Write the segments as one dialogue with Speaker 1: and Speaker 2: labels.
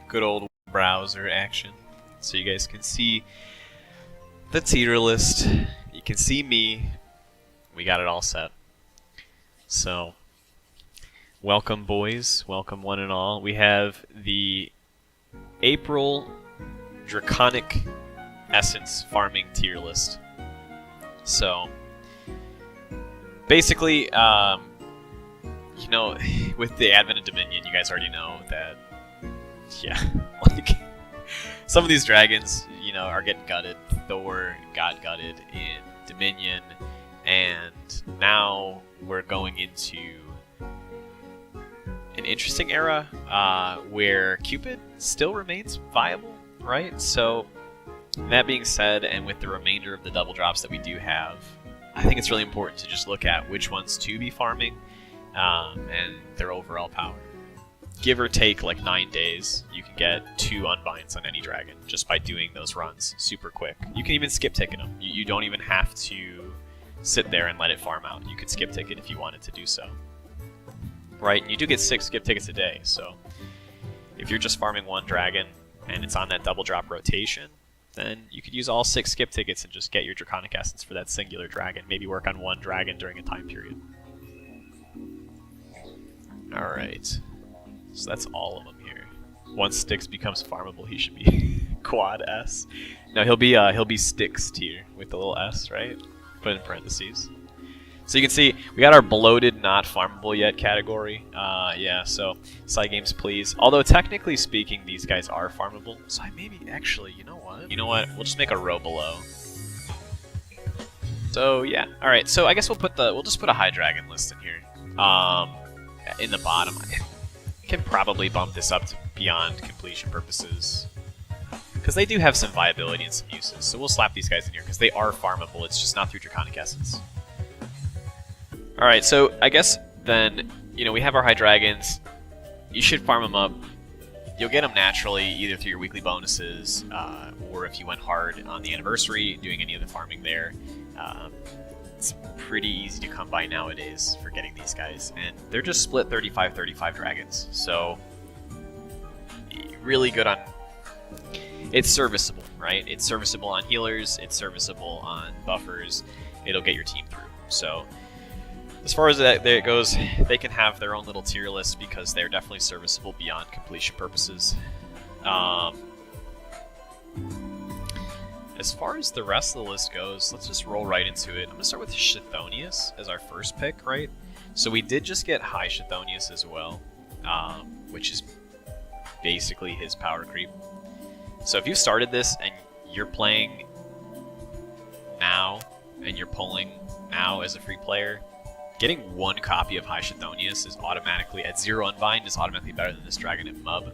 Speaker 1: good old browser action. So you guys can see the tier list. You can see me. We got it all set. So, welcome boys. Welcome one and all. We have the April Draconic Essence farming tier list. So, basically, you know, with the advent of Dominion, you guys already know that, yeah, like, some of these dragons, you know, are getting gutted. Thor got gutted in Dominion, and now we're going into an interesting era where Cupid still remains viable, right? So, that being said, and with the remainder of the double drops that we do have, I think it's really important to just look at which ones to be farming and their overall power. Give or take like 9 days, you can get 2 unbinds on any dragon just by doing those runs super quick. You can even skip ticket them. You don't even have to sit there and let it farm out. You could skip ticket if you wanted to do so. Right? And you do get 6 skip tickets a day, so if you're just farming one dragon and it's on that double drop rotation, then you could use all 6 skip tickets and just get your Draconic Essence for that singular dragon. Maybe work on one dragon during a time period. Alright. So that's all of them here. Once Styx becomes farmable, he should be quad S. No, he'll be Styx tier with the little S, right? Put in parentheses. So you can see we got our bloated, not farmable yet category. Yeah, so side games, please. Although technically speaking, these guys are farmable. So I maybe actually, you know what? We'll just make a row below. So yeah, all right. So I guess we'll just put a high dragon list in here. In the bottom, I can probably bump this up to beyond completion purposes because they do have some viability and some uses. So we'll slap these guys in here because they are farmable. It's just not through Draconic Essence. Alright, so I guess then, you know, we have our high dragons. You should farm them up. You'll get them naturally, either through your weekly bonuses, or if you went hard on the anniversary, doing any of the farming there. It's pretty easy to come by nowadays for getting these guys. And they're just split 35-35 dragons, so really good on... It's serviceable, right? It's serviceable on healers, it's serviceable on buffers. It'll get your team through, so... As far as that there goes, they can have their own little tier list because they're definitely serviceable beyond completion purposes. As far as the rest of the list goes, let's just roll right into it. I'm going to start with Chthonius as our first pick, right? So we did just get high Chthonius as well, which is basically his power creep. So if you started this and you're playing now and you're pulling now as a free player, getting 1 copy of High Chthonius is automatically, at 0 unbind, is automatically better than this dragon at MUB.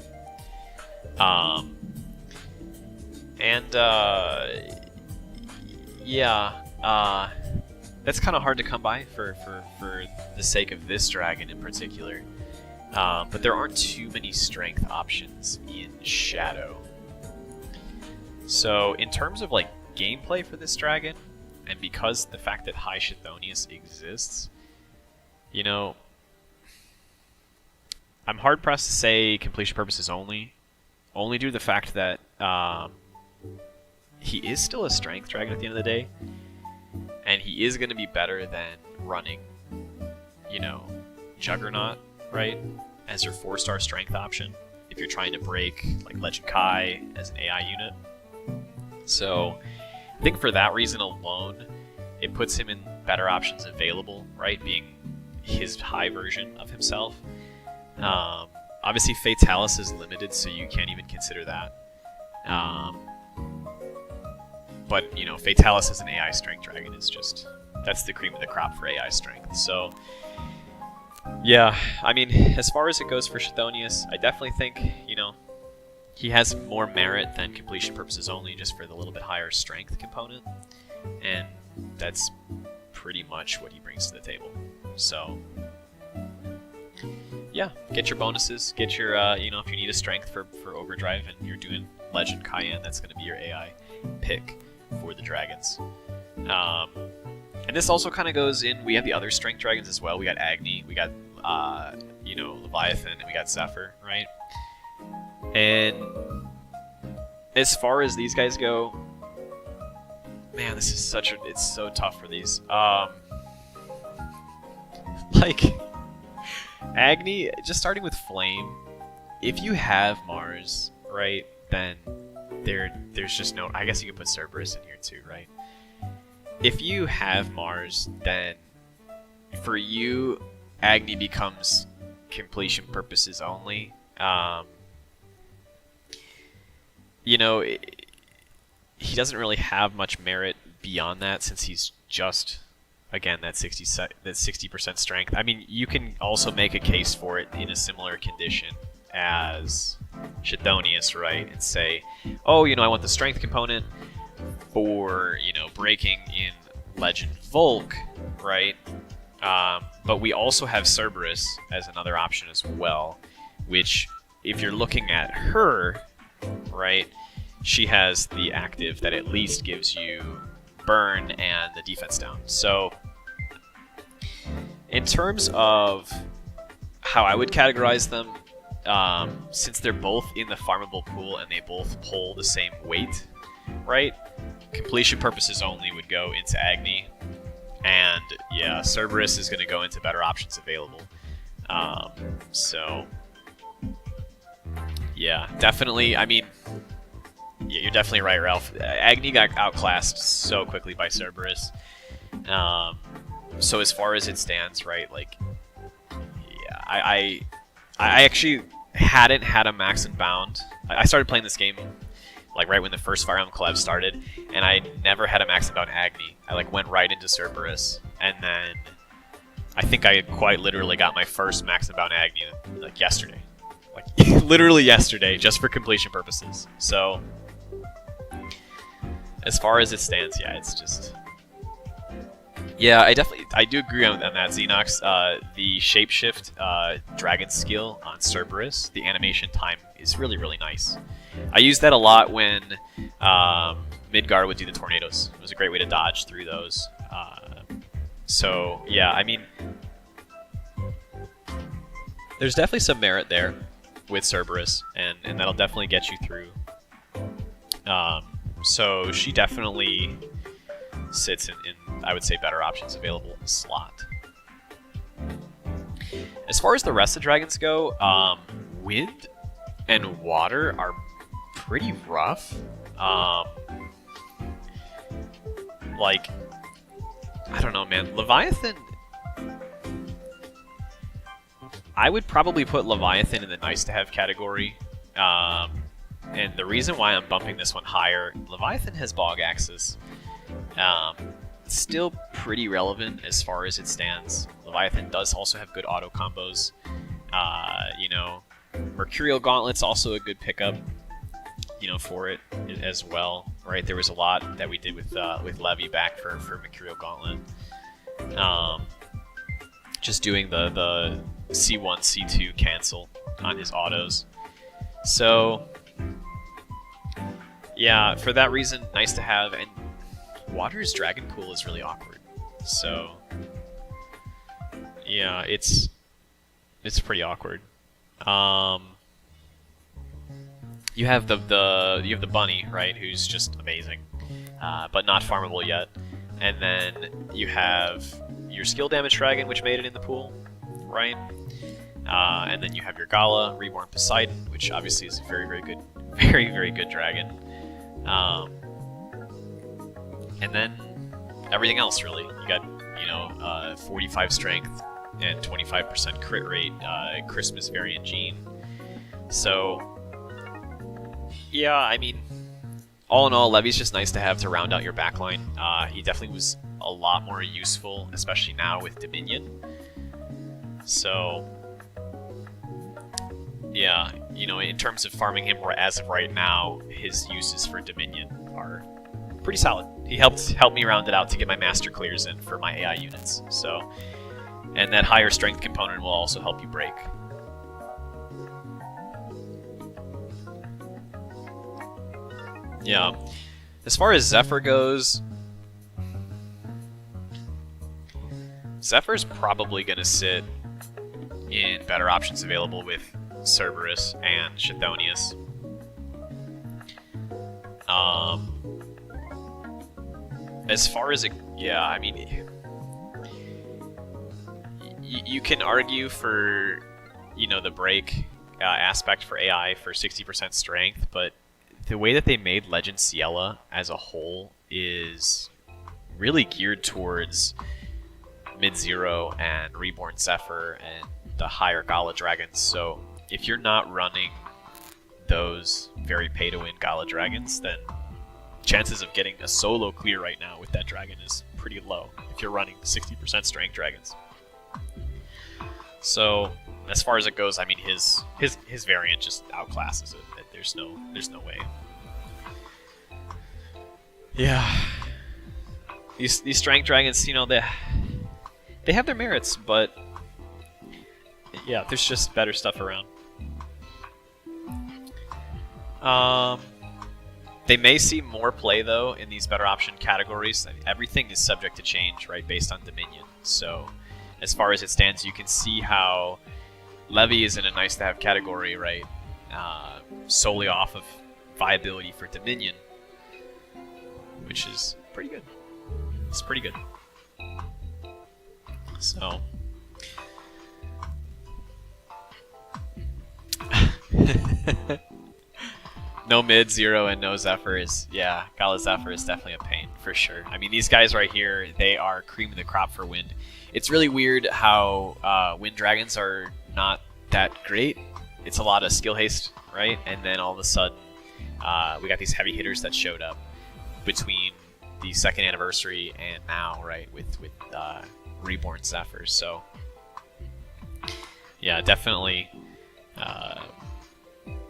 Speaker 1: Yeah, that's kind of hard to come by for the sake of this dragon in particular. But there aren't too many strength options in Shadow. So in terms of like gameplay for this dragon, and because the fact that High Chthonius exists, you know, I'm hard-pressed to say completion purposes only due to the fact that he is still a strength dragon at the end of the day, and he is going to be better than running, you know, Juggernaut, right, as your 4-star strength option if you're trying to break, like, Legend Kai as an AI unit. So, I think for that reason alone, it puts him in better options available, right, being his high version of himself. Obviously, Fatalis is limited, so you can't even consider that. But, you know, Fatalis as an AI strength dragon is just... that's the cream of the crop for AI strength. So, yeah, I mean, as far as it goes for Chthonius, I definitely think, you know, he has more merit than completion purposes only, just for the little bit higher strength component. And that's pretty much what he brings to the table. So, yeah, get your bonuses, get your, you know, if you need a strength for Overdrive and you're doing Legend Cayenne, that's going to be your AI pick for the dragons. And this also kind of goes in, we have the other strength dragons as well. We got Agni, we got, you know, Leviathan, and we got Zephyr, right? And as far as these guys go, man, this is it's so tough for these. Like, Agni, just starting with Flame, if you have Mars, right, then there's just no... I guess you could put Cerberus in here too, right? If you have Mars, then for you, Agni becomes completion purposes only. You know, he doesn't really have much merit beyond that, since he's just, again, that 60% strength. I mean, you can also make a case for it in a similar condition as Chthonius, right? And say, oh, you know, I want the strength component for, you know, breaking in Legend Volk, right? But we also have Cerberus as another option as well, which, if you're looking at her, right, she has the active that at least gives you burn and the defense down. So, in terms of how I would categorize them, since they're both in the farmable pool and they both pull the same weight, right, completion purposes only would go into Agni, and yeah, Cerberus is going to go into better options available. So, yeah, definitely. I mean, yeah, you're definitely right, Ralph. Agni got outclassed so quickly by Cerberus. So as far as it stands, right, like, yeah, I actually hadn't had a max and bound. I started playing this game like right when the first Fire Emblem collab started, and I never had a max and bound Agni. I like went right into Cerberus, and then I think I quite literally got my first max and bound Agni like yesterday. Like, literally yesterday, just for completion purposes. So, as far as it stands, yeah, it's just... Yeah, I do agree on that, Xenox. The shapeshift dragon skill on Cerberus, the animation time is really, really nice. I used that a lot when Midgar would do the tornadoes. It was a great way to dodge through those. So, yeah, I mean, there's definitely some merit there with Cerberus, and that'll definitely get you through. So she definitely sits in, I would say, better options available in the slot. As far as the rest of the dragons go, wind and water are pretty rough. Like, I don't know, man. Leviathan... I would probably put Leviathan in the nice-to-have category. And the reason why I'm bumping this one higher, Leviathan has Bog Axis. Still pretty relevant as far as it stands. Leviathan does also have good auto combos. You know, Mercurial Gauntlet's also a good pickup, you know, for it as well, right? There was a lot that we did with Levi back for Mercurial Gauntlet. Just doing the C1, C2 cancel on his autos. So, yeah, for that reason, nice to have. And Water's Dragon Pool is really awkward. So, yeah, it's pretty awkward. You have the bunny, right, who's just amazing, but not farmable yet. And then you have your skill damage dragon, which made it in the pool, right? And then you have your Gala, Reborn Poseidon, which obviously is a very, very good, very, very good dragon. And then everything else, really. You got, you know, 45 strength and 25% crit rate, Christmas variant Jeanne. So, yeah, I mean, all in all, Levi's just nice to have to round out your backline. He definitely was a lot more useful, especially now with Dominion. So, yeah, you know, in terms of farming him as of right now, his uses for Dominion are pretty solid. He helped me round it out to get my master clears in for my AI units. So, and that higher strength component will also help you break. Yeah. As far as Zephyr goes, Zephyr's probably going to sit in better options available with Cerberus and Chthonius. as far as it, yeah, I mean, you can argue for, you know, the break aspect for AI for 60% strength, but the way that they made Legend Ciela as a whole is really geared towards Mid-Zero and Reborn Zephyr and the higher Gala dragons. So if you're not running those very pay-to-win Gala dragons, then chances of getting a solo clear right now with that dragon is pretty low if you're running 60% strength dragons. So as far as it goes, I mean, his variant just outclasses it. There's no way. Yeah, these strength dragons, you know, they have their merits, but yeah, there's just better stuff around. They may see more play though in these better option categories. I mean, everything is subject to change, right, based on Dominion. So as far as it stands, you can see how Levy is in a nice to have category, right, solely off of viability for Dominion, which is pretty good. It's pretty good. So no Mid-Zero and no Zephyr is, yeah, Gala Zephyr is definitely a pain, for sure. I mean, these guys right here, they are cream of the crop for wind. It's really weird how wind dragons are not that great. It's a lot of skill haste, right? And then all of a sudden, we got these heavy hitters that showed up between the 2nd anniversary and now, right, with Reborn Zephyr. So, yeah, definitely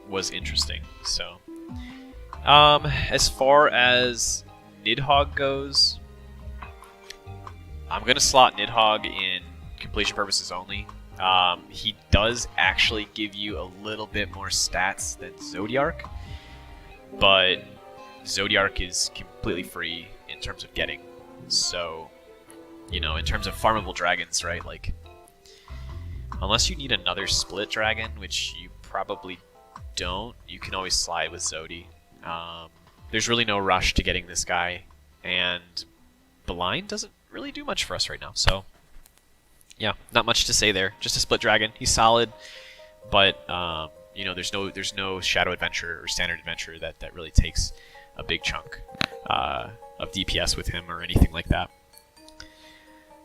Speaker 1: was interesting. So, as far as Nidhogg goes, I'm going to slot Nidhogg in completion purposes only. He does actually give you a little bit more stats than Zodiark, but Zodiark is completely free in terms of getting. So, you know, in terms of farmable dragons, right, like, unless you need another split dragon, which you probably don't, you can always slide with Zodi. There's really no rush to getting this guy, and Blind doesn't really do much for us right now, so yeah, not much to say there. Just a split dragon. He's solid, but you know, there's no Shadow Adventure or Standard Adventure that really takes a big chunk of DPS with him or anything like that.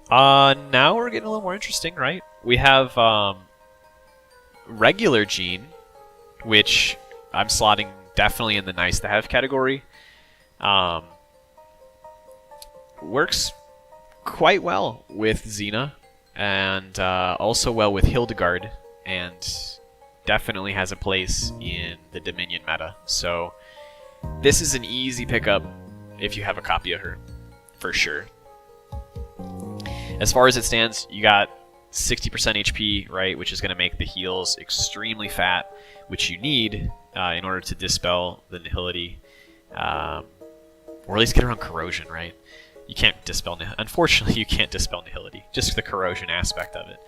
Speaker 1: Now we're getting a little more interesting, right? We have regular Jeanne, which I'm slotting definitely in the nice to have category. Works quite well with Xena, and also well with Hildegard, and definitely has a place in the Dominion meta. So this is an easy pickup if you have a copy of her, for sure. As far as it stands, you got 60% HP, right, which is going to make the heals extremely fat, which you need in order to dispel the nihility, or at least get around corrosion, right? You can't dispel unfortunately, you can't dispel nihility, just the corrosion aspect of it.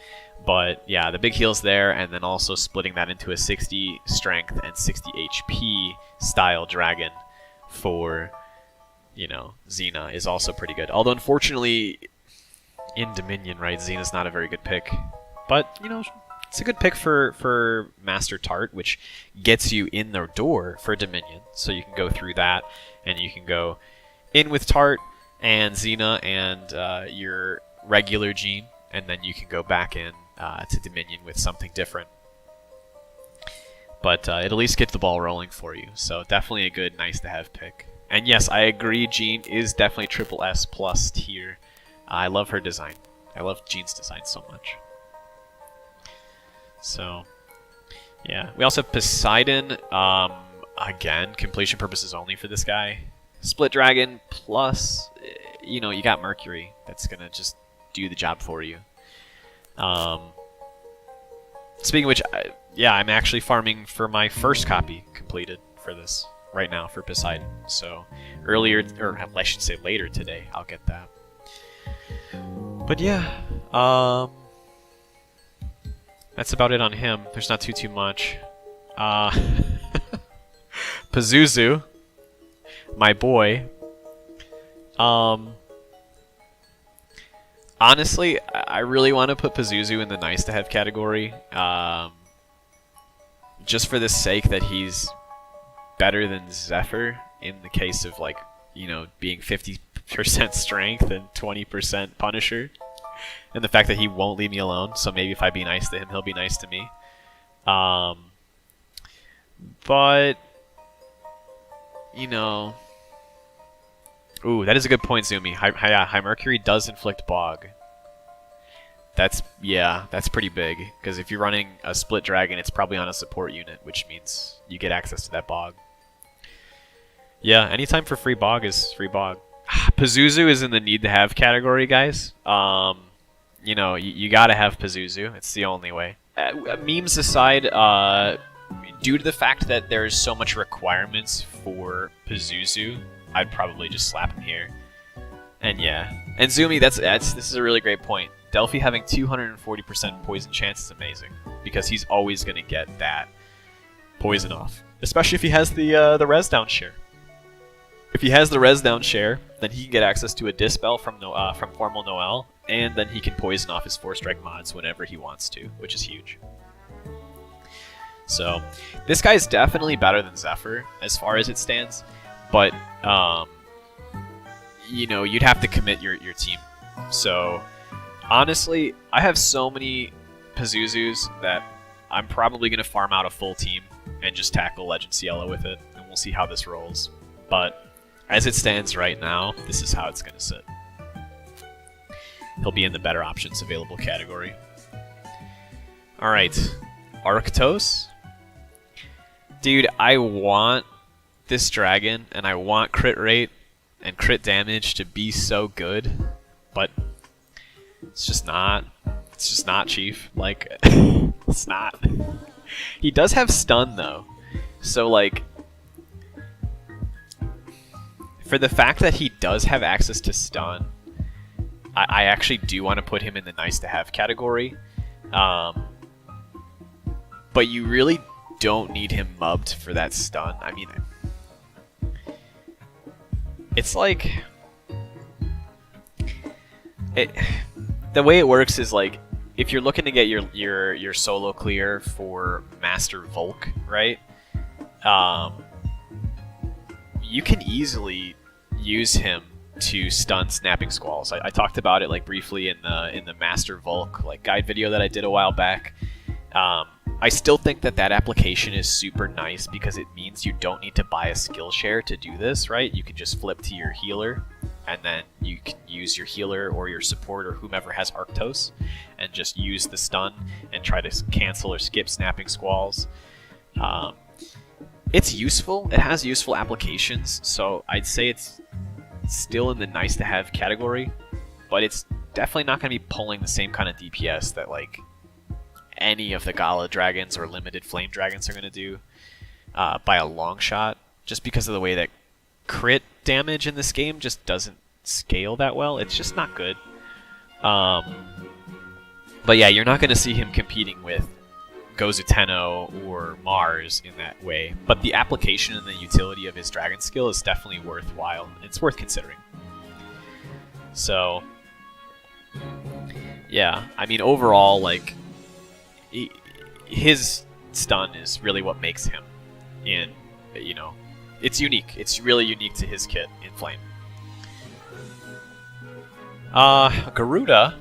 Speaker 1: But yeah, the big heal's there, and then also splitting that into a 60 strength and 60 HP style dragon for, you know, Xena is also pretty good. Although unfortunately, in Dominion, right, Xena's not a very good pick. But, you know, it's a good pick for Master Tart, which gets you in the door for Dominion. So you can go through that, and you can go in with Tart and Xena and your regular Jeanne, and then you can go back in to Dominion with something different. But it at least gets the ball rolling for you. So definitely a good, nice-to-have pick. And yes, I agree, Jeanne is definitely triple S plus tier. I love her design. I love Jeanne's design so much. So, yeah. We also have Poseidon. Again, completion purposes only for this guy. Split Dragon plus, you know, you got Mercury. That's going to just do the job for you. Speaking of which, yeah, I'm actually farming for my first copy completed for this right now for Poseidon. So, earlier, or I should say later today, I'll get that. But yeah, that's about it on him. There's not too much. Pazuzu, my boy. Honestly, I really want to put Pazuzu in the nice to have category. Just for the sake that he's better than Zephyr in the case of, like, you know, being 50% strength and 20% Punisher. And the fact that he won't leave me alone, so maybe if I be nice to him, he'll be nice to me. But, you know... Ooh, that is a good point, Zumi. High Mercury does inflict Bog. That's pretty big. Because if you're running a split dragon, it's probably on a support unit, which means you get access to that Bog. Yeah, anytime for free Bog is free Bog. Pazuzu is in the need to have category, guys. You know, you gotta have Pazuzu. It's the only way. Memes aside, due to the fact that there's so much requirements for Pazuzu, I'd probably just slap him here. And yeah. And Zumi, this is a really great point. Delphi having 240% poison chance is amazing. Because he's always going to get that poison off. Especially if he has the res down share. If he has the res down share, then he can get access to a Dispel from Formal Noel, and then he can poison off his 4-strike mods whenever he wants to, which is huge. So, this guy's definitely better than Zephyr, as far as it stands. But, you know, you'd have to commit your team. So, honestly, I have so many Pazuzus that I'm probably going to farm out a full team and just tackle Legend Cielo with it, and we'll see how this rolls. But, as it stands right now, this is how it's going to sit. He'll be in the better options available category. Alright, Arctos. Dude, I want this dragon, and I want crit rate and crit damage to be so good, but it's just not. It's just not, Chief. Like, it's not. He does have stun, though. So, like, for the fact that he does have access to stun, I actually do want to put him in the nice-to-have category. But you really don't need him mubbed for that stun. I mean, it's like... the way it works is, like, if you're looking to get your solo clear for Master Volk, right? You can easily use him to stun Snapping Squalls. I talked about it, like, briefly in the Master Volk, like, guide video that I did a while back. I still think that application is super nice because it means you don't need to buy a skill share to do this, right? You can just flip to your healer, and then you can use your healer or your support or whomever has Arctos and just use the stun and try to cancel or skip Snapping Squalls. It's useful. It has useful applications, so I'd say it's still in the nice-to-have category, but it's definitely not going to be pulling the same kind of DPS that, like, any of the Gala Dragons or Limited Flame Dragons are going to do by a long shot, just because of the way that crit damage in this game just doesn't scale that well. It's just not good. But yeah, you're not going to see him competing with Gozu Tenno or Mars in that way. But the application and the utility of his dragon skill is definitely worthwhile. It's worth considering. So, yeah, I mean, overall, like, his stun is really what makes him you know, it's unique. It's really unique to his kit in Flame. Garuda.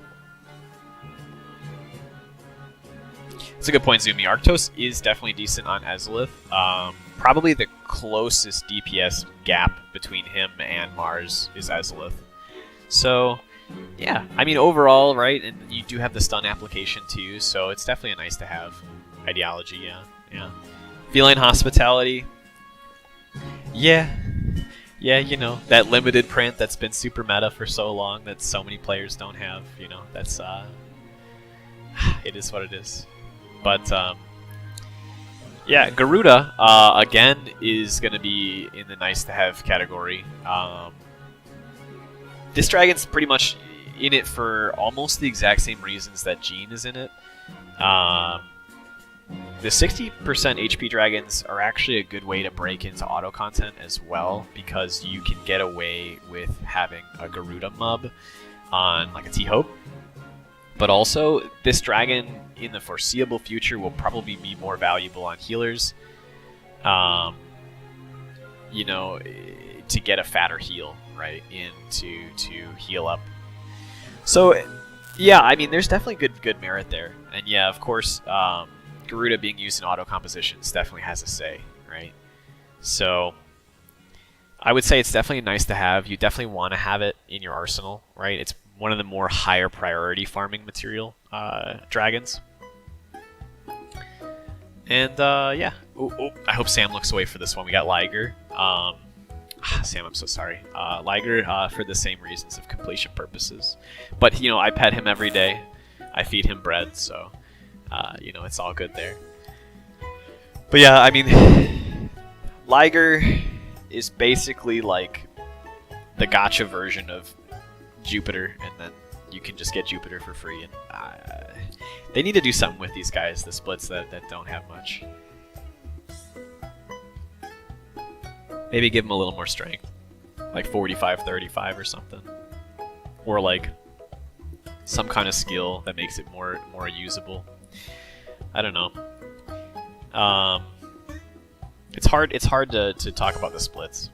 Speaker 1: It's a good point, Zumi. Arctos is definitely decent on Ezlith. Probably the closest DPS gap between him and Mars is Ezlith. So, yeah, I mean, overall, right, and you do have the stun application too, so it's definitely a nice-to-have ideology, yeah. Feline Hospitality. Yeah, you know, that limited print that's been super meta for so long that so many players don't have, you know, that's, it is what it is. But, yeah, Garuda, again, is going to be in the nice-to-have category. This dragon's pretty much in it for almost the exact same reasons that Jeanne is in it. The 60% HP dragons are actually a good way to break into auto content as well, because you can get away with having a Garuda mub on like a T-Hope. But also, this dragon in the foreseeable future will probably be more valuable on healers. You know, to get a fatter heal, right? To heal up. So, yeah, I mean, there's definitely good merit there. And yeah, of course, Garuda being used in auto compositions definitely has a say, right? So, I would say it's definitely nice to have. You definitely want to have it in your arsenal, right? It's one of the more higher priority farming material dragons. And yeah, I hope Sam looks away for this one. We got Liger. Sam, I'm so sorry. Liger for the same reasons of completion purposes. But, you know, I pet him every day. I feed him bread, so, you know, it's all good there. But yeah, I mean, Liger is basically like the gacha version of Jupiter, and then you can just get Jupiter for free. And they need to do something with these guys, the splits that don't have much. Maybe give them a little more strength, like 45-35 or something, or like some kind of skill that makes it more usable. I don't know. It's hard to talk about the splits.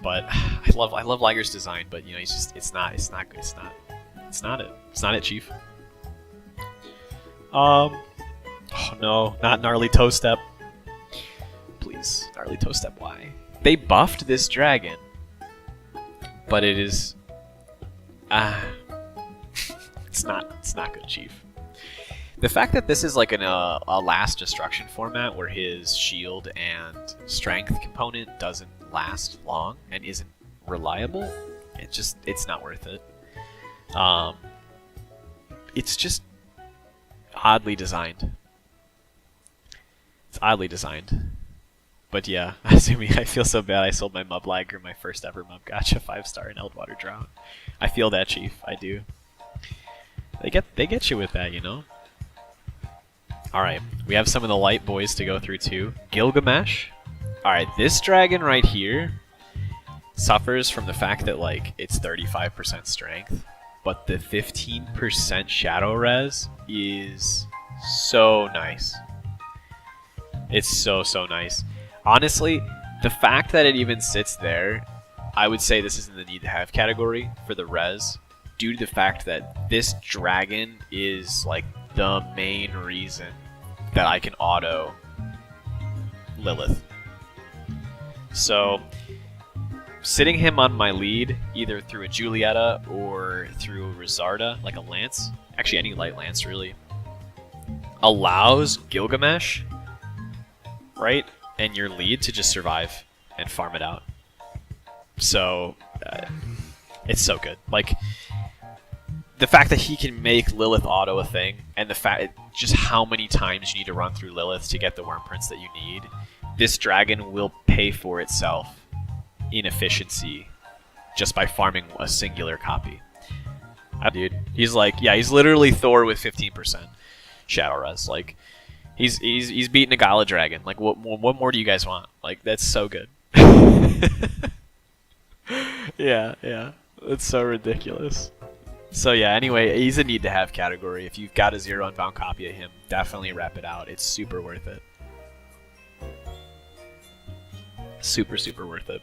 Speaker 1: But I love Liger's design, but you know, it's not it, Chief. Oh no, not Gnarly Toestep. Please, Gnarly Toestep, why? They buffed this dragon, but it is it's not good, Chief. The fact that this is like a last destruction format where his shield and strength component doesn't last long and isn't reliable, it's not worth it. It's just oddly designed. It's oddly designed. But yeah, assuming I feel so bad I sold my Mub Liger, my first ever Mub Gacha 5-star in Eldwater Drought. I feel that, Chief. I do. They get you with that, you know? Alright, we have some of the light boys to go through too. Gilgamesh. Alright, this dragon right here suffers from the fact that like it's 35% strength, but the 15% shadow res is so nice. It's so nice. Honestly, the fact that it even sits there, I would say this is in the need to have category for the res, due to the fact that this dragon is like the main reason that I can auto Lilith. So, sitting him on my lead, either through a Julieta or through a Rizarda, like a lance, actually any light lance really, allows Gilgamesh, right, and your lead to just survive and farm it out. So, it's so good. Like, the fact that he can make Lilith auto a thing, and the fact just how many times you need to run through Lilith to get the worm prints that you need, this dragon will pay for itself in efficiency just by farming a singular copy. Dude, he's like, yeah, he's literally Thor with 15% shadow res. Like, he's beating a Gala dragon. Like, what more do you guys want? Like, that's so good. yeah, it's so ridiculous. So yeah, anyway, he's a need to have category. If you've got a 0 unbound copy of him, definitely rep it out. It's super worth it. Super worth it.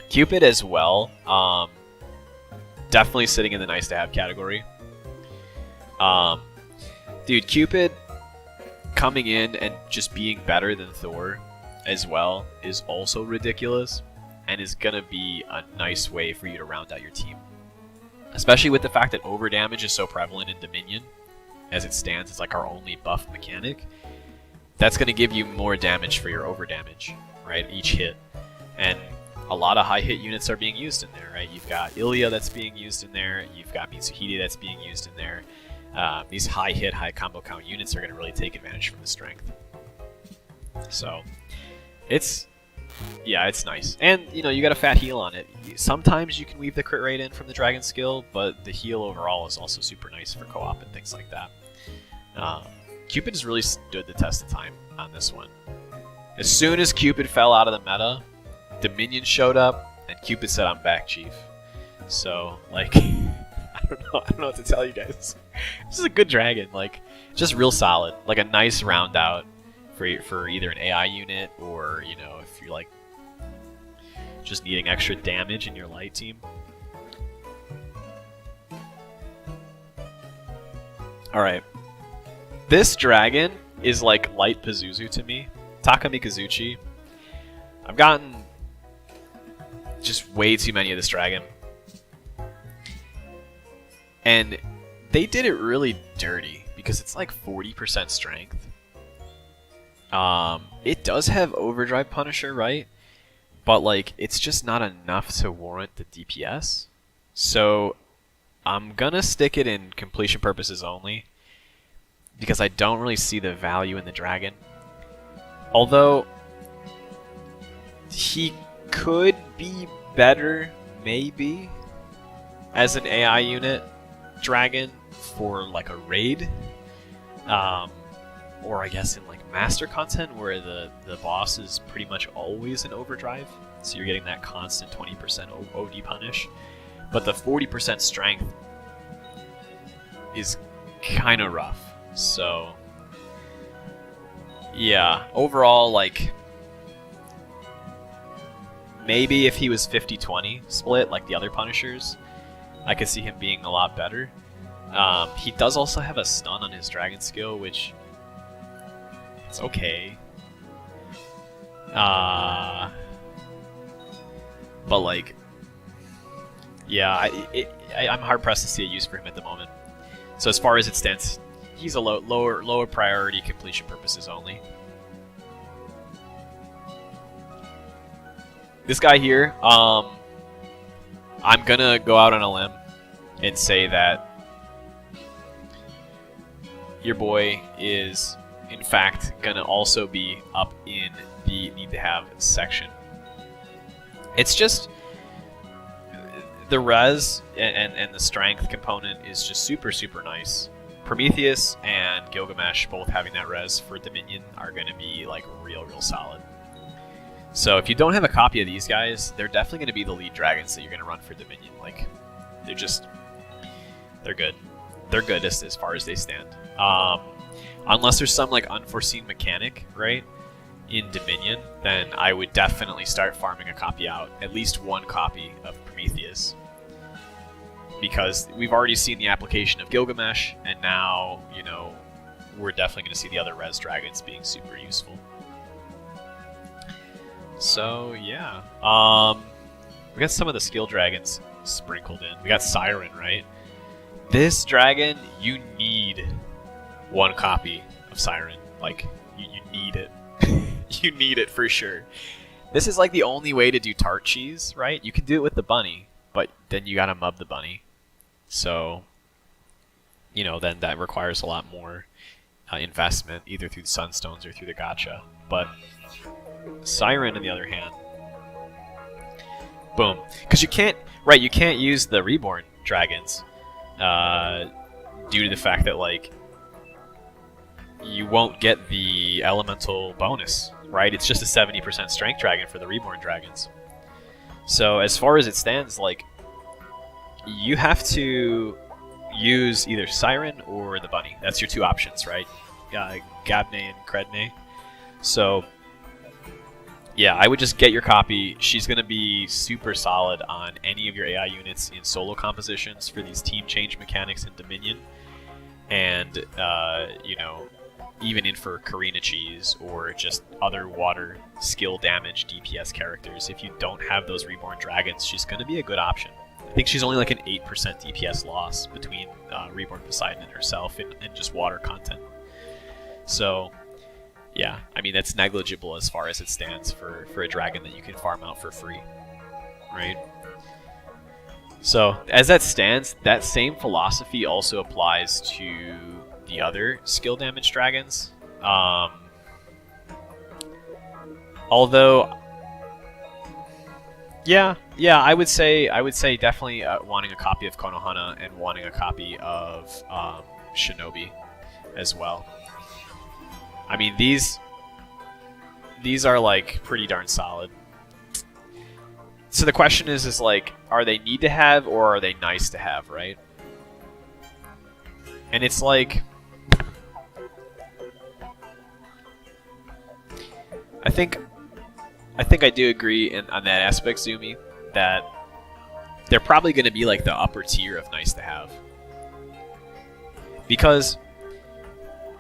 Speaker 1: Cupid as well. Definitely sitting in the nice to have category. Dude, Cupid coming in and just being better than Thor as well is also ridiculous, and is gonna be a nice way for you to round out your team. Especially with the fact that overdamage is so prevalent in Dominion. As it stands, it's like our only buff mechanic. That's going to give you more damage for your overdamage, right? Each hit. And a lot of high hit units are being used in there, right? You've got Ilya that's being used in there. You've got Mitsuhide that's being used in there. These high hit, high combo count units are going to really take advantage from the strength. So, it's nice. And, you know, you got a fat heal on it. Sometimes you can weave the crit rate in from the dragon skill, but the heal overall is also super nice for co-op and things like that. Cupid has really stood the test of time on this one. As soon as Cupid fell out of the meta, Dominion showed up, and Cupid said, "I'm back, Chief." So, like, I don't know what to tell you guys. This is a good dragon, like, just real solid, like a nice round out for either an AI unit or, you know, if you're like just needing extra damage in your light team. All right, this dragon is like light Pazuzu to me. Takemikazuchi. I've gotten just way too many of this dragon. And they did it really dirty because it's like 40% strength. It does have Overdrive Punisher, right? But like it's just not enough to warrant the DPS. So I'm gonna stick it in completion purposes only because I don't really see the value in the dragon. Although he could be better, maybe, as an AI unit dragon for like a raid, or I guess in like master content where the boss is pretty much always in overdrive, so you're getting that constant 20% OD punish. But the 40% strength is kind of rough. So yeah, overall, like, maybe if he was 50-20 split like the other Punishers, I could see him being a lot better. He does also have a stun on his dragon skill, which it's okay. But like, yeah, I'm hard pressed to see a use for him at the moment. So as far as it stands, he's a lower priority, completion purposes only. This guy here, I'm gonna go out on a limb and say that your boy is, in fact, gonna also be up in the need to have section. It's just the res and the strength component is just super nice. Prometheus and Gilgamesh both having that res for Dominion are going to be like real solid. So if you don't have a copy of these guys, they're definitely going to be the lead dragons that you're going to run for Dominion. Like, they're good. They're good as far as they stand. Unless there's some like unforeseen mechanic, right, in Dominion, then I would definitely start farming a copy out, at least one copy of Prometheus. Because we've already seen the application of Gilgamesh, and now, you know, we're definitely going to see the other res dragons being super useful. So, yeah. We got some of the skill dragons sprinkled in. We got Siren, right? This dragon, you need one copy of Siren. Like, you need it. You need it for sure. This is like the only way to do tart cheese, right? You can do it with the bunny, but then you gotta mub the bunny. So, you know, then that requires a lot more investment, either through the Sunstones or through the gacha. But Siren, on the other hand, boom. Because you can't use the reborn dragons due to the fact that, like, you won't get the elemental bonus, right? It's just a 70% strength dragon for the reborn dragons. So as far as it stands, like, you have to use either Siren or the bunny. That's your two options, right? Gabne and Credne. So yeah, I would just get your copy. She's going to be super solid on any of your AI units in solo compositions for these team change mechanics in Dominion. And, you know, even in for Karina Cheese or just other water skill damage DPS characters. If you don't have those reborn dragons, she's going to be a good option. I think she's only like an 8% DPS loss between reborn Poseidon and herself and just water content. So yeah, I mean, that's negligible as far as it stands for a dragon that you can farm out for free, right? So as that stands, that same philosophy also applies to the other skill damage dragons. Although, yeah, I would say definitely wanting a copy of Konohana and wanting a copy of Shinobi as well. I mean, these are like pretty darn solid. So the question is like, are they need to have or are they nice to have, right? And it's like, I think I do agree on that aspect, Zumi, that they're probably going to be like the upper tier of nice to have. Because,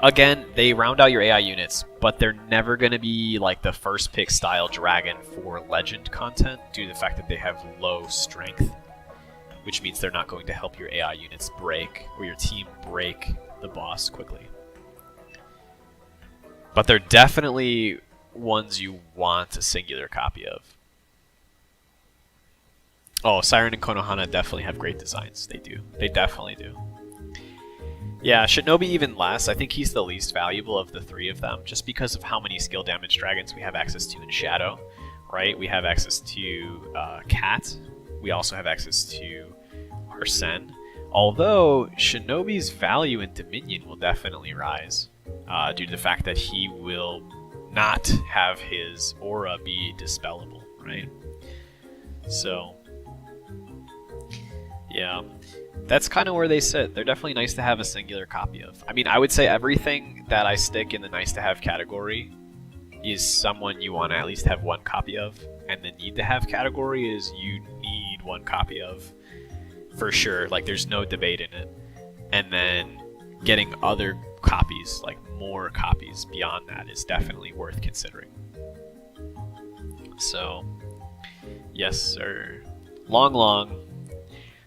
Speaker 1: again, they round out your AI units, but they're never going to be like the first pick style dragon for legend content due to the fact that they have low strength, which means they're not going to help your AI units break or your team break the boss quickly. But they're definitely ones you want a singular copy of. Oh, Siren and Konohana definitely have great designs. They do. They definitely do. Yeah, Shinobi even less. I think he's the least valuable of the three of them, just because of how many skill damage dragons we have access to in Shadow, right? We have access to Cat. We also have access to Arsene. Although, Shinobi's value in Dominion will definitely rise, due to the fact that he will not have his aura be dispellable, right? So, yeah. That's kind of where they sit. They're definitely nice to have a singular copy of. I mean, I would say everything that I stick in the nice to have category is someone you want to at least have one copy of, and the need to have category is you need one copy of for sure. Like, there's no debate in it. And then getting other copies, like more copies beyond that, is definitely worth considering. So, yes, sir. LongLong.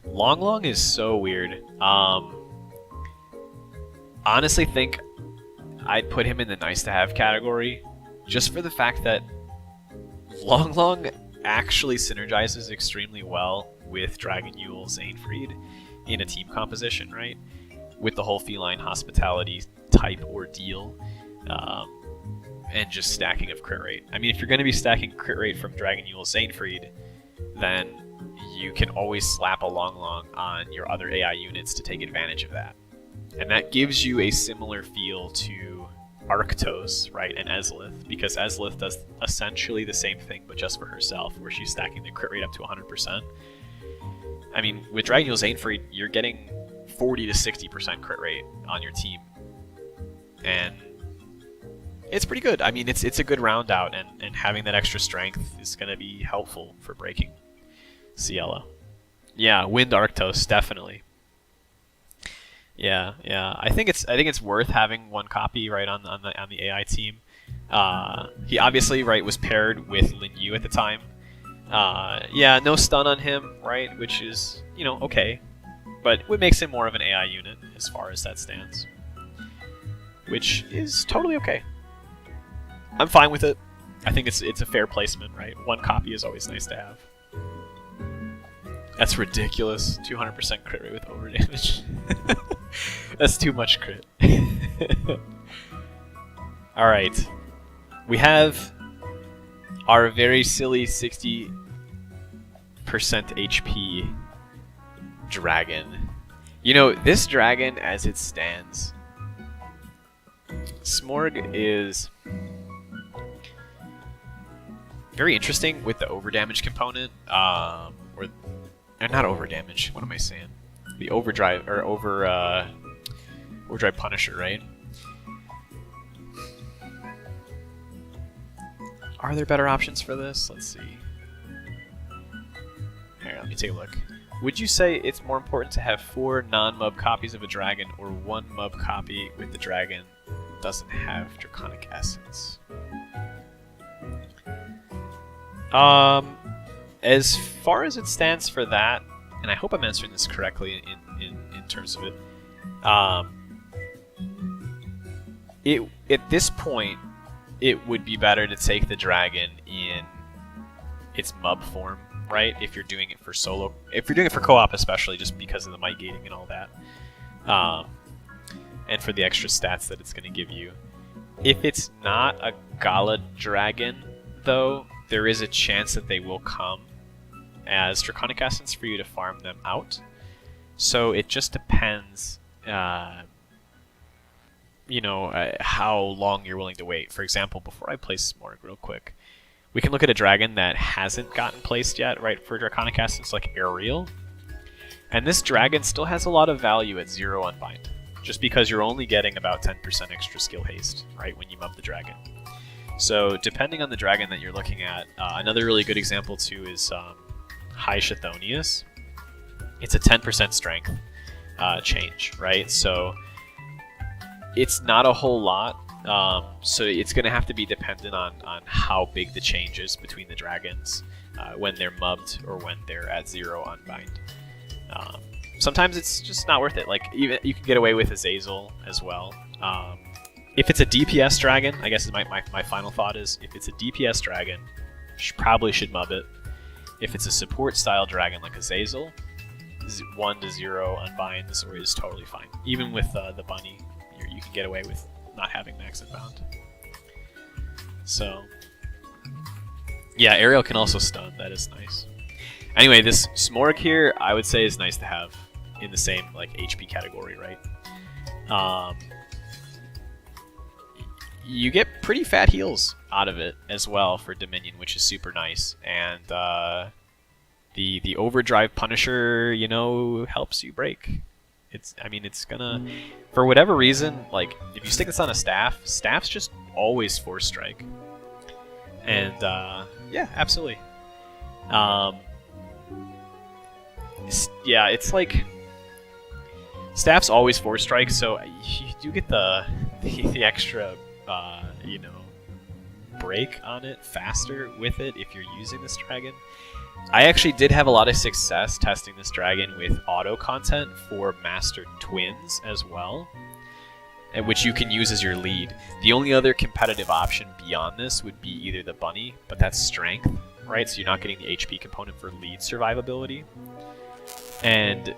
Speaker 1: LongLong is so weird. Honestly think I'd put him in the nice to have category just for the fact that LongLong actually synergizes extremely well with Dragon Yule Zainfried in a team composition, right? With the whole feline hospitality type ordeal, and just stacking of crit rate. I mean, if you're going to be stacking crit rate from Dragon Yule Zainfried, then you can always slap a LongLong on your other AI units to take advantage of that. And that gives you a similar feel to Arctos, right, and Ezlith, because Ezlith does essentially the same thing, but just for herself, where she's stacking the crit rate up to 100%. I mean, with Dragon Yule Zainfried, you're getting 40 to 60% crit rate on your team. And it's pretty good. I mean, it's a good round out, and having that extra strength is going to be helpful for breaking Cielo. Yeah, Wind Arctos, definitely. Yeah. I think it's worth having one copy, right, on the AI team. He obviously, right, was paired with Lin Yu at the time. Yeah, no stun on him, right, which is, okay. But it makes him more of an AI unit as far as that stands. Which is totally okay. I'm fine with it. I think it's a fair placement, right? One copy is always nice to have. That's ridiculous. 200% crit rate with overdamage. That's too much crit. Alright. We have our very silly 60% HP dragon. This dragon, as it stands, Simurgh is very interesting with the overdamage component, or not overdamage. What am I saying? The overdrive or overdrive Punisher, right? Are there better options for this? Let's see. Here, let me take a look. Would you say it's more important to have 4 non-mub copies of a dragon or 1 mub copy with the dragon doesn't have Draconic Essence? As far as it stands for that, and I hope I'm answering this correctly in terms of it, at this point, it would be better to take the dragon in its mub form, right? If you're doing it for solo, if you're doing it for co-op especially, just because of the might gating and all that, and for the extra stats that it's going to give you. If it's not a Gala dragon, though, there is a chance that they will come as Draconic Essence for you to farm them out. So it just depends. how long you're willing to wait. For example, before I place Simurgh real quick, we can look at a dragon that hasn't gotten placed yet, right, for Draconic Essence, like Ariel. And this dragon still has a lot of value at 0 Unbind, just because you're only getting about 10% extra skill haste, right, when you mob the dragon. So depending on the dragon that you're looking at, another really good example too is High Chthonius. It's a 10% strength change, right? So it's not a whole lot. So it's going to have to be dependent on how big the change is between the dragons when they're mubbed or when they're at 0 Unbind. Sometimes it's just not worth it. Like, even you can get away with Azazel as well. If it's a DPS dragon, I guess my final thought is, if it's a DPS dragon, you probably should mub it. If it's a support style dragon like Azazel, 1 to 0 Unbinds is totally fine. Even with the bunny, you can get away with not having max Unbound. So, yeah, Ariel can also stun. That is nice. Anyway, this Simurgh here, I would say, is nice to have in the same like HP category, right? You get pretty fat heals out of it as well for Dominion, which is super nice. And the Overdrive Punisher, helps you break. It's gonna, for whatever reason, like, if you stick this on a staff's just always Force Strike. And yeah, absolutely. Yeah, it's like staff's always Force Strike, so you do get the extra break on it faster with it if you're using this dragon. I actually did have a lot of success testing this dragon with auto content for Master Twins as well, and which you can use as your lead. The only other competitive option beyond this would be either the bunny, but that's strength, right? So you're not getting the HP component for lead survivability. And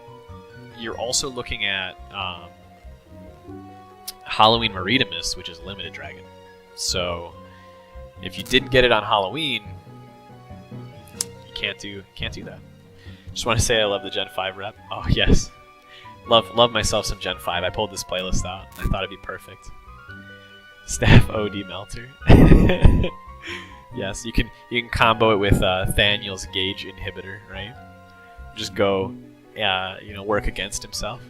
Speaker 1: you're also looking at Halloween Maritimus, which is a limited dragon. So if you didn't get it on Halloween, you can't do that. Just want to say I love the Gen 5 rep. Oh yes, love myself some Gen 5. I pulled this playlist out. I thought it'd be perfect. Staff OD Melter. Yes, you can combo it with Thaniel's Gauge Inhibitor, right? Just go, work against himself.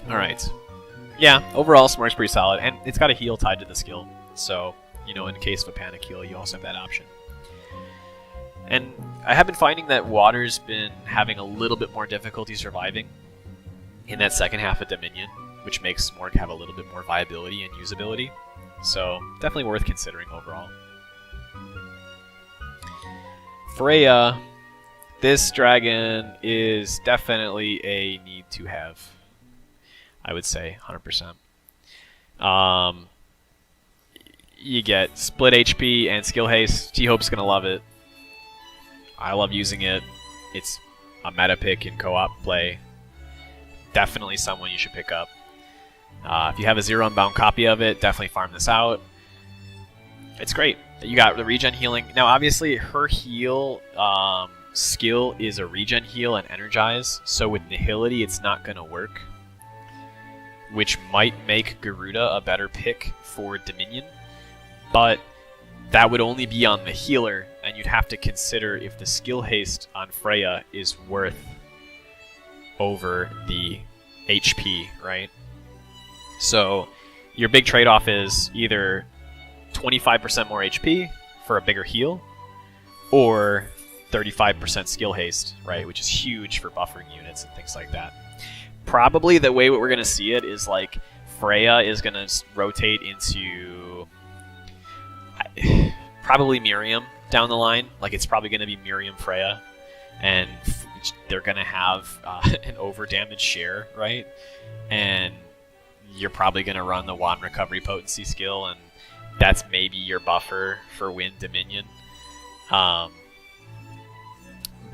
Speaker 1: All right. Yeah, overall, Simurgh's pretty solid, and it's got a heal tied to the skill. So, in case of a panic heal, you also have that option. And I have been finding that Water's been having a little bit more difficulty surviving in that second half of Dominion, which makes Simurgh have a little bit more viability and usability. So, definitely worth considering overall. Freyja, this dragon is definitely a need to have. I would say 100%. You get split HP and skill haste. T-Hope's gonna love it. I love using it. It's a meta pick in co-op play. Definitely someone you should pick up. If you have a 0 Unbound copy of it, definitely farm this out. It's great. You got the regen healing. Now, obviously, her heal skill is a regen heal and energize, so with Nihility, it's not gonna work, which might make Garuda a better pick for Dominion, but that would only be on the healer, and you'd have to consider if the skill haste on Freyja is worth over the HP, right? So your big trade-off is either 25% more HP for a bigger heal, or 35% skill haste, right? Which is huge for buffering units and things like that. Probably the way we're going to see it is like Freyja is going to rotate into probably Miriam down the line. Like, it's probably going to be Miriam Freyja, and they're going to have an over damage share, right? And you're probably going to run the Wand Recovery Potency skill, and that's maybe your buffer for Win Dominion.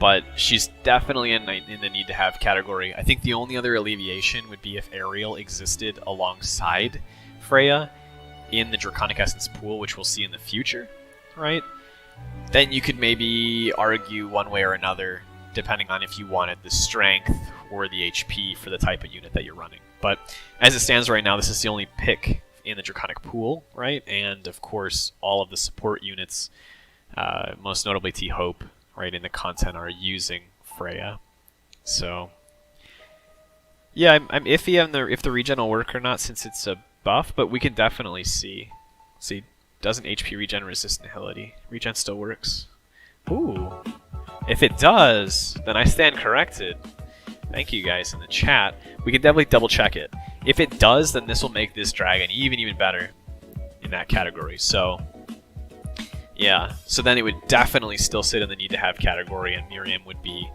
Speaker 1: But she's definitely in the need to have category. I think the only other alleviation would be if Ariel existed alongside Freyja in the Draconic Essence pool, which we'll see in the future, right? Then you could maybe argue one way or another, depending on if you wanted the strength or the HP for the type of unit that you're running. But as it stands right now, this is the only pick in the Draconic pool, right? And of course, all of the support units, most notably T-Hope, right, in the content are using Freyja. So, yeah, I'm iffy on if the regen will work or not since it's a buff, but we can definitely see. See, doesn't HP regen resist Nihility? Regen still works. Ooh. If it does, then I stand corrected. Thank you guys in the chat. We can definitely double check it. If it does, then this will make this dragon even better in that category. So, yeah. So then it would definitely still sit in the need to have category, and Miriam would be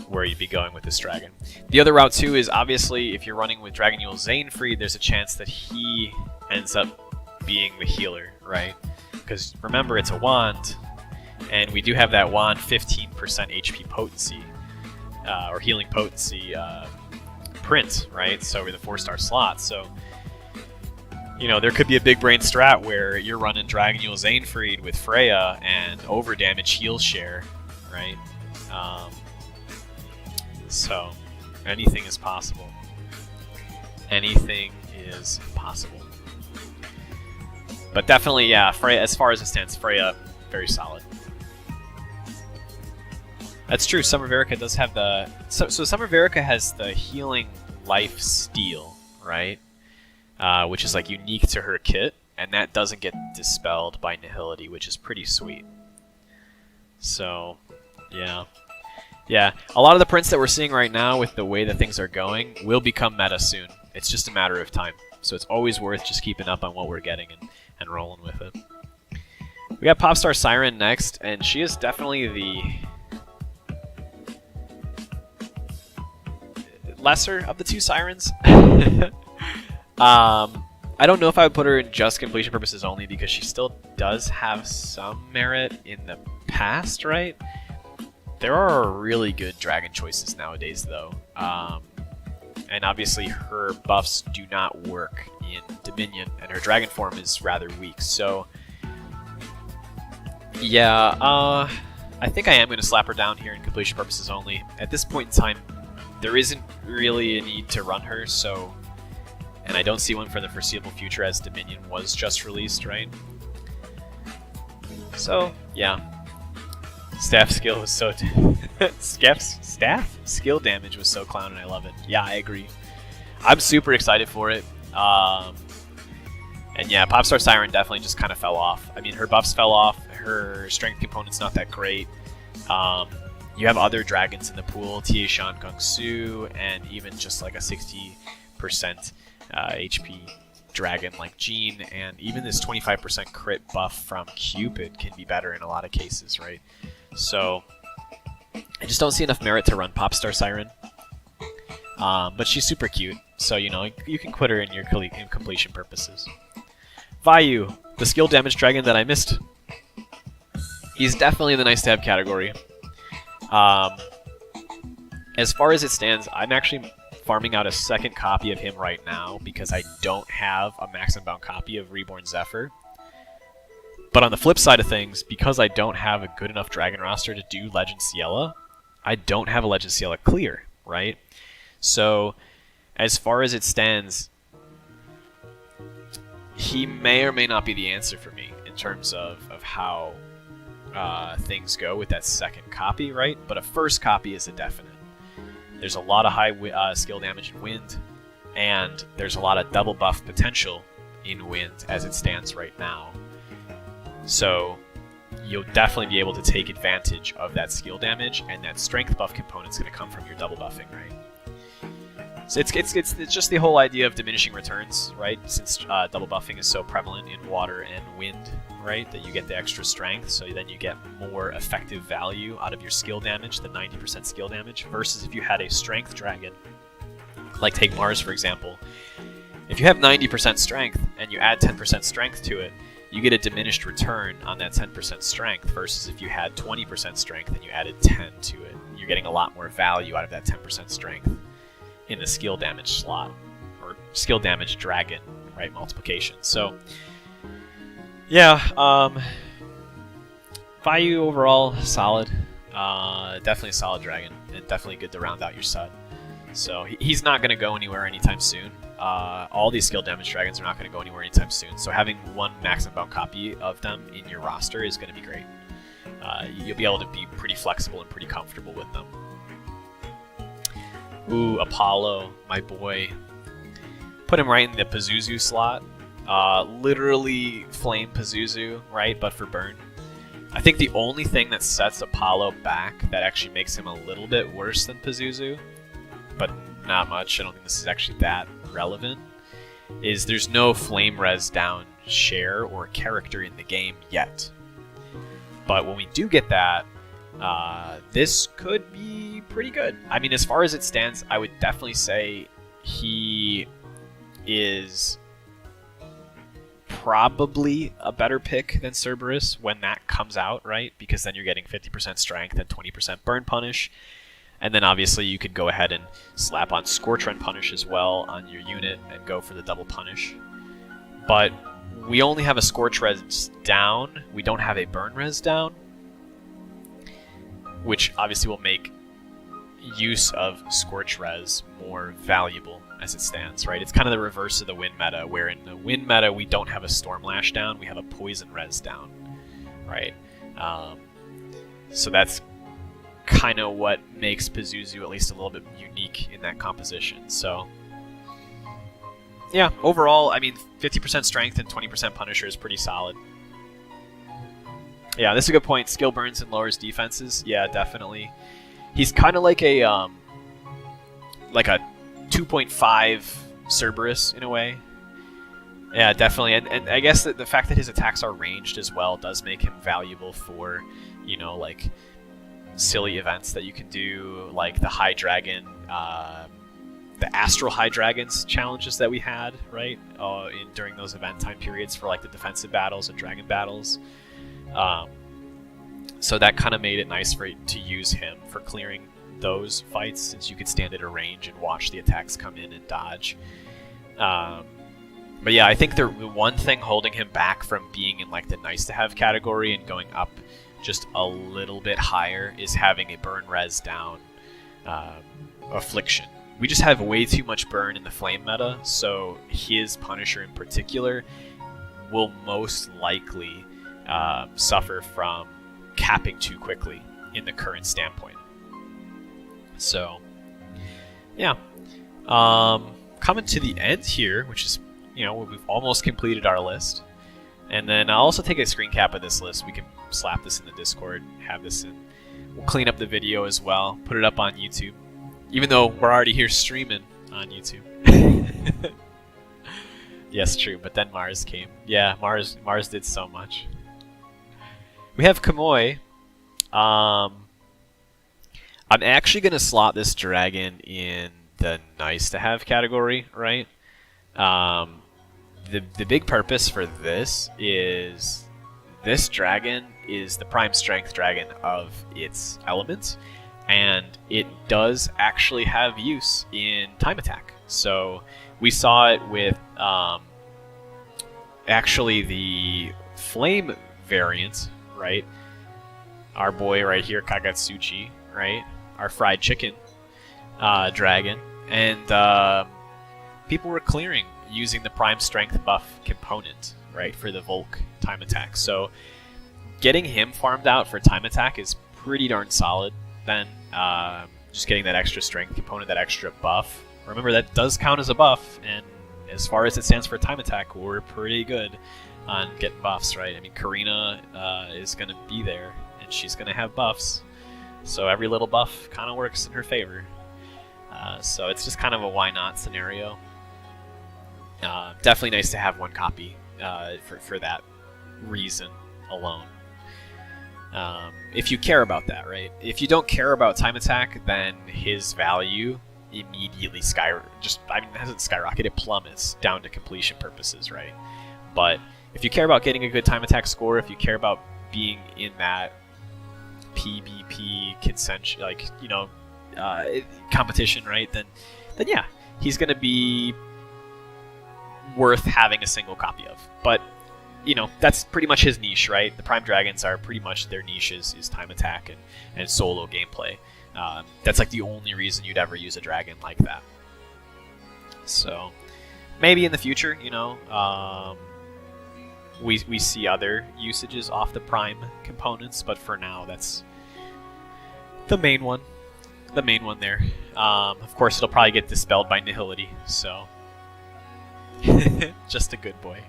Speaker 1: where you'd be going with this dragon. The other route too is obviously if you're running with Dragonule Zanefried, there's a chance that he ends up being the healer, right? Because remember, it's a wand, and we do have that wand 15% HP potency, or healing potency print, right? So with a 4-star slot. So, you know, there could be a big brain strat where you're running Dragonule Zanefried with Freyja and over damage heal share, right? So, anything is possible. Anything is possible. But definitely, yeah, Freyja, as far as it stands, Freyja, very solid. That's true, Summer Verica does have the... So Summer Verica has the healing life steal, right? Which is like unique to her kit, and that doesn't get dispelled by Nihility, which is pretty sweet. So, yeah. Yeah, a lot of the prints that we're seeing right now with the way that things are going will become meta soon. It's just a matter of time. So it's always worth just keeping up on what we're getting and rolling with it. We got Popstar Siren next, and she is definitely the lesser of the two Sirens. I don't know if I would put her in just completion purposes only, because she still does have some merit in the past, right? There are really good dragon choices nowadays, though. And obviously her buffs do not work in Dominion, and her dragon form is rather weak. So, yeah, I think I am going to slap her down here in completion purposes only. At this point in time, there isn't really a need to run her, so... And I don't see one for the foreseeable future, as Dominion was just released, right? So, yeah. Staff skill was so... Staff skill damage was so clown, and I love it. Yeah, I agree. I'm super excited for it. And yeah, Popstar Siren definitely just kind of fell off. I mean, her buffs fell off. Her strength component's not that great. You have other dragons in the pool, Tia Shan Kung Su, and even just like a 60% HP dragon like Jeanne, and even this 25% crit buff from Cupid can be better in a lot of cases, right? So, I just don't see enough merit to run Popstar Siren. But she's super cute, so you know, you can quit her in your completion purposes. Vayu, the skill damage dragon that I missed. He's definitely in the nice to have category. As far as it stands, I'm actually farming out a second copy of him right now because I don't have a max and bound copy of Reborn Zephyr. But on the flip side of things, because I don't have a good enough dragon roster to do Legend Ciela, I don't have a Legend Ciela clear, right? So, as far as it stands, he may or may not be the answer for me in terms of how things go with that second copy, right? But a first copy is a definite. There's a lot of high skill damage in Wind, and there's a lot of double buff potential in Wind as it stands right now. So you'll definitely be able to take advantage of that skill damage, and that strength buff component's going to come from your double buffing, right? So it's just the whole idea of diminishing returns, right? Since double buffing is so prevalent in water and wind, right? That you get the extra strength, so then you get more effective value out of your skill damage, the 90% skill damage, versus if you had a strength dragon, like take Mars for example. If you have 90% strength and you add 10% strength to it, you get a diminished return on that 10% strength, versus if you had 20% strength and you added 10 to it. You're getting a lot more value out of that 10% strength in the skill damage slot, or skill damage dragon, right, multiplication. So, yeah, Vayu overall, solid. Definitely a solid dragon, and definitely good to round out your set. So he's not going to go anywhere anytime soon. All these skill damage dragons are not going to go anywhere anytime soon. So having one maximum bound copy of them in your roster is going to be great. You'll be able to be pretty flexible and pretty comfortable with them. Ooh, Apollo, my boy. Put him right in the Pazuzu slot. Literally flame Pazuzu, right? But for burn. I think the only thing that sets Apollo back that actually makes him a little bit worse than Pazuzu, but not much, I don't think this is actually that relevant, is there's no flame res down share or character in the game yet. But when we do get that, this could be pretty good. I mean, as far as it stands, I would definitely say he is probably a better pick than Cerberus when that comes out, right? Because then you're getting 50% strength and 20% burn punish. And then obviously you could go ahead and slap on Scorch Rend punish as well on your unit and go for the double punish. But we only have a Scorch Res down. We don't have a burn res down, which obviously will make use of Scorch Res more valuable as it stands, right? It's kind of the reverse of the Wind meta, where in the Wind meta we don't have a Storm Lash down, we have a Poison Res down, right? So that's kind of what makes Pazuzu at least a little bit unique in that composition. So yeah, overall, I mean, 50% strength and 20% Punisher is pretty solid. Yeah, this is a good point. Skill burns and lowers defenses. Yeah, definitely. He's kind of like a 2.5 Cerberus in a way. Yeah, definitely. And I guess that the fact that his attacks are ranged as well does make him valuable for, you know, like silly events that you can do, like the High Dragon, the Astral High Dragons challenges that we had, right? During those event time periods for like the defensive battles and dragon battles. So that kind of made it nice to use him for clearing those fights, since you could stand at a range and watch the attacks come in and dodge. But yeah, I think the one thing holding him back from being in like the nice to have category and going up just a little bit higher is having a burn res down affliction. We just have way too much burn in the flame meta, so his Punisher in particular will most likely suffer from capping too quickly in the current standpoint. So yeah, coming to the end here, which is, you know, we've almost completed our list. And then I'll also take a screen cap of this list. We can slap this in the Discord, have this in. We'll clean up the video as well, put it up on YouTube. Even though we're already here streaming on YouTube. Yes, true, but then Mars came. Yeah, Mars did so much. We have Kamui. I'm actually going to slot this dragon in the nice to have category, right? The big purpose for this is this dragon is the prime strength dragon of its elements, and it does actually have use in time attack. So we saw it with actually the flame variant, right? Our boy right here, Kagatsuchi, right? Our fried chicken dragon, and people were clearing using the prime strength buff component, right, for the Volk time attack. So getting him farmed out for time attack is pretty darn solid. Then just getting that extra strength component, that extra buff. Remember, that does count as a buff, and as far as it stands for time attack, we're pretty good on getting buffs, right? I mean, Karina is going to be there, and she's going to have buffs. So every little buff kind of works in her favor. So it's just kind of a why not scenario. Definitely nice to have one copy for that reason alone. If you care about that, right? If you don't care about time attack, then his value immediately hasn't skyrocketed, it plummets down to completion purposes, right? But if you care about getting a good time attack score, if you care about being in that PvP consent, like, you know, competition, right? Then yeah, he's gonna be worth having a single copy of. But you know, that's pretty much his niche, right? The Prime Dragons are pretty much their niche is time attack and solo gameplay. That's like the only reason you'd ever use a dragon like that. So maybe in the future, you know, we see other usages off the prime components, but for now, that's the main one. The main one there. Of course, it'll probably get dispelled by nihility, so just a good boy.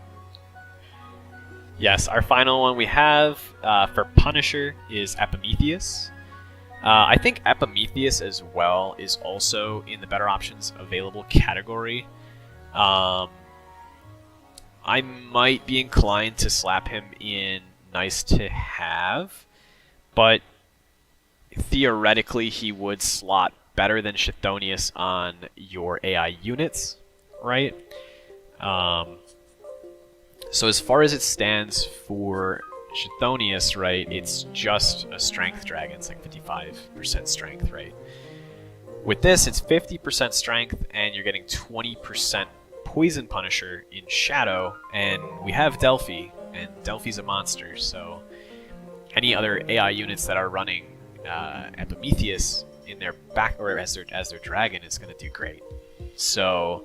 Speaker 1: Yes, our final one we have for Punisher is Epimetheus. I think Epimetheus as well is also in the better options available category. I might be inclined to slap him in nice to have, but theoretically he would slot better than Chthonius on your AI units, right? So as far as it stands for Chthonius, right, it's just a strength dragon. It's like 55% strength, right? With this, it's 50% strength, and you're getting 20% Poison Punisher in Shadow, and we have Delphi, and Delphi's a monster, so any other AI units that are running Epimetheus in their back or as their dragon is going to do great. So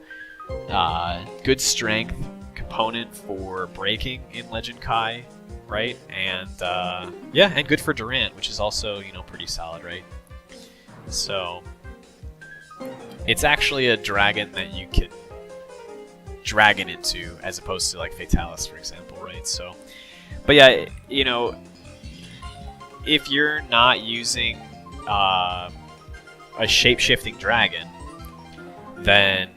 Speaker 1: good strength component for breaking in Legend Kai, right? And yeah, and good for Durant, which is also, you know, pretty solid, right? So it's actually a dragon that you can dragon into as opposed to like Fatalis, for example, right? So, but yeah, you know, if you're not using a shape-shifting dragon, then,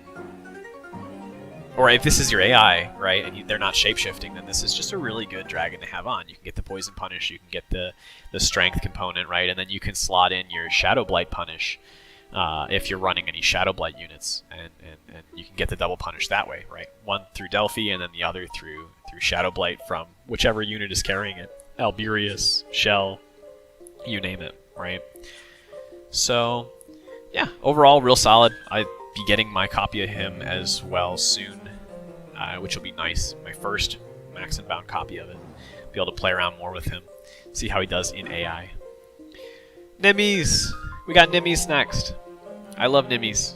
Speaker 1: or if this is your AI, right, and they're not shape-shifting, then this is just a really good dragon to have on. You can get the Poison Punish, you can get the Strength component, right, and then you can slot in your Shadow Blight Punish if you're running any Shadow Blight units, and you can get the double punish that way, right? One through Delphi, and then the other through Shadow Blight from whichever unit is carrying it. Alberius, Shell, you name it, right? So, yeah, overall, real solid. I'd be getting my copy of him as well soon, which will be nice. My first Max and Bound copy of it. Be able to play around more with him, see how he does in AI. Nimis! We got Nimis next. I love Nimis.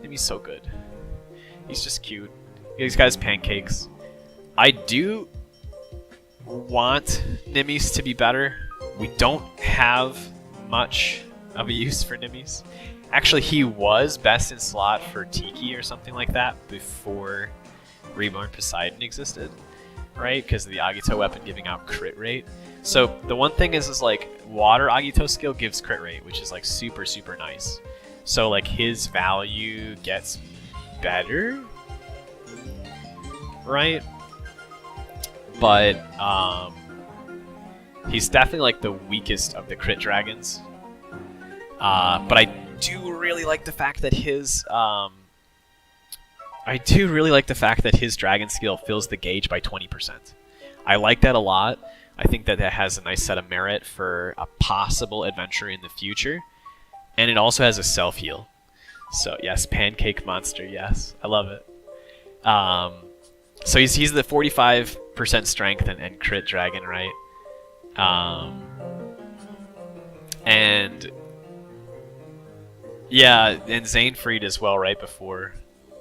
Speaker 1: Nimis so good. He's just cute. He's got his pancakes. I do want Nimis to be better. We don't have much of a use for Nimis. Actually, he was best in slot for Tiki or something like that before Reborn Poseidon existed, right? Because of the Agito weapon giving out crit rate. So the one thing is like water Agito skill gives crit rate, which is like super, super nice. So like his value gets better, right? But he's definitely like the weakest of the crit dragons. But I do really like the fact that his dragon skill fills the gauge by 20%. I like that a lot. I think that has a nice set of merit for a possible adventure in the future. And it also has a self-heal. So yes, Pancake Monster, yes. I love it. So he's the 45% strength and crit dragon, right? And yeah, and Zanefried as well, right before.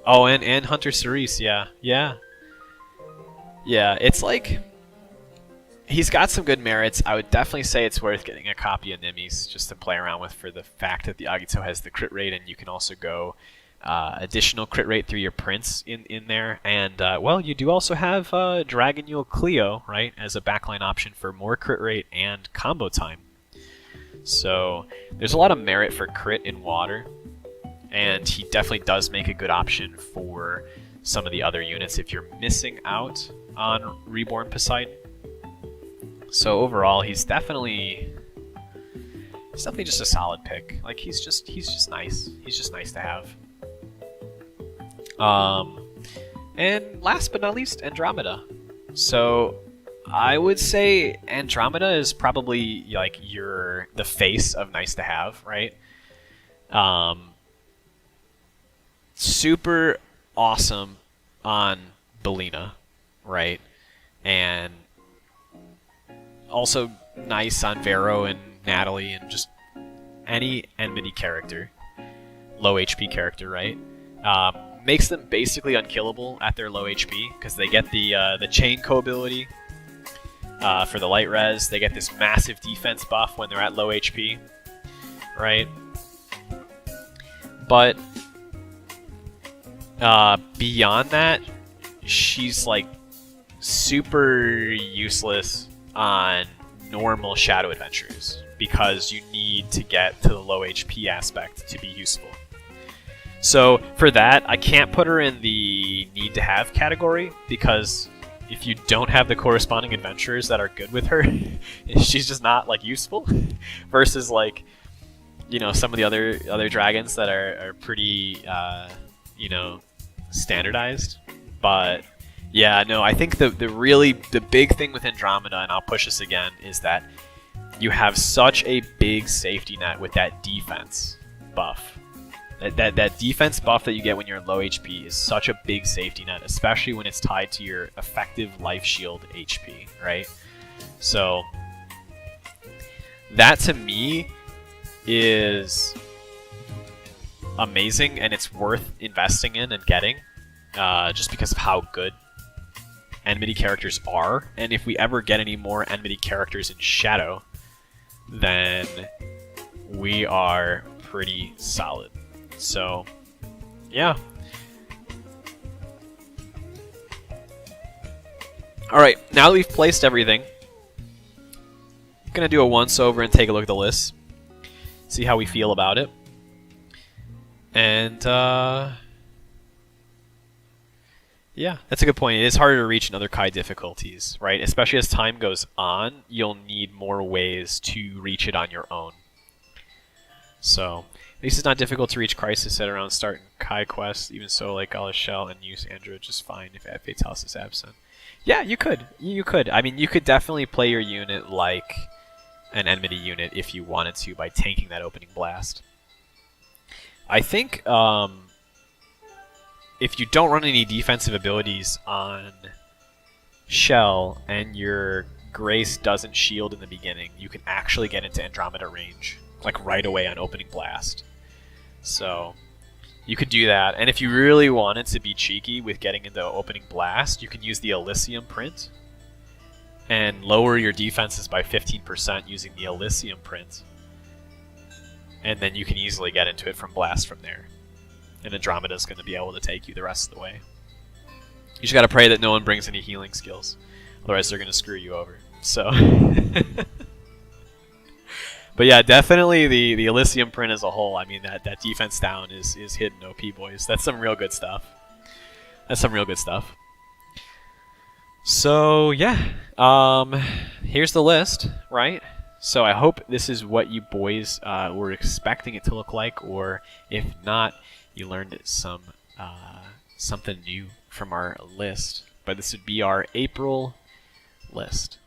Speaker 1: Oh, and Hunter Cerise, yeah. Yeah, it's like he's got some good merits. I would definitely say it's worth getting a copy of Nimis just to play around with for the fact that the Agito has the crit rate, and you can also go additional crit rate through your prints in there. And, well, you do also have Dragonule Cleo, right, as a backline option for more crit rate and combo time. So there's a lot of merit for crit in water, and he definitely does make a good option for some of the other units if you're missing out on Reborn Poseidon. So overall, he's definitely just a solid pick. Like he's just nice. He's just nice to have. And last but not least, Andromeda. So I would say Andromeda is probably like the face of nice to have, right? Super awesome on Belina, right? And also nice on Vero and Natalie, and just any Enmity character, low HP character, right? Makes them basically unkillable at their low HP because they get the chain co ability for the light res. They get this massive defense buff when they're at low HP, right? But beyond that, she's like super useless on normal shadow adventures because you need to get to the low HP aspect to be useful. So for that, I can't put her in the need to have category because if you don't have the corresponding adventures that are good with her, she's just not like useful. Versus like, you know, some of the other dragons that are pretty you know, standardized. But yeah, no, I think the big thing with Andromeda, and I'll push this again, is that you have such a big safety net with that defense buff. That defense buff that you get when you're low HP is such a big safety net, especially when it's tied to your effective life shield HP, right? So that to me is amazing, and it's worth investing in and getting, just because of how good Enmity characters are. And if we ever get any more Enmity characters in Shadow, then we are pretty solid. So, yeah. Alright, now that we've placed everything, I'm going to do a once-over and take a look at the list. See how we feel about it. And, yeah, that's a good point. It is harder to reach in other Kai difficulties, right? Especially as time goes on, you'll need more ways to reach it on your own. So, at least it's not difficult to reach Crisis at around start in Kai Quest. Even so, like Gala Shell and use Android just fine if Fatalis is absent. Yeah, you could. You could. I mean, you could definitely play your unit like an Enmity unit if you wanted to by tanking that opening blast. I think if you don't run any defensive abilities on Shell and your Grace doesn't shield in the beginning, you can actually get into Andromeda range, like right away on opening blast. So you could do that. And if you really wanted to be cheeky with getting into opening blast, you can use the Elysium print and lower your defenses by 15% using the Elysium print. And then you can easily get into it from blast from there. And Andromeda is going to be able to take you the rest of the way. You just got to pray that no one brings any healing skills. Otherwise they're going to screw you over. So but yeah, definitely the Elysium print as a whole. I mean, that defense down is hidden OP, boys. That's some real good stuff. That's some real good stuff. So yeah, here's the list, right? So I hope this is what you boys were expecting it to look like, or if not, you learned something new from our list. But this would be our April list.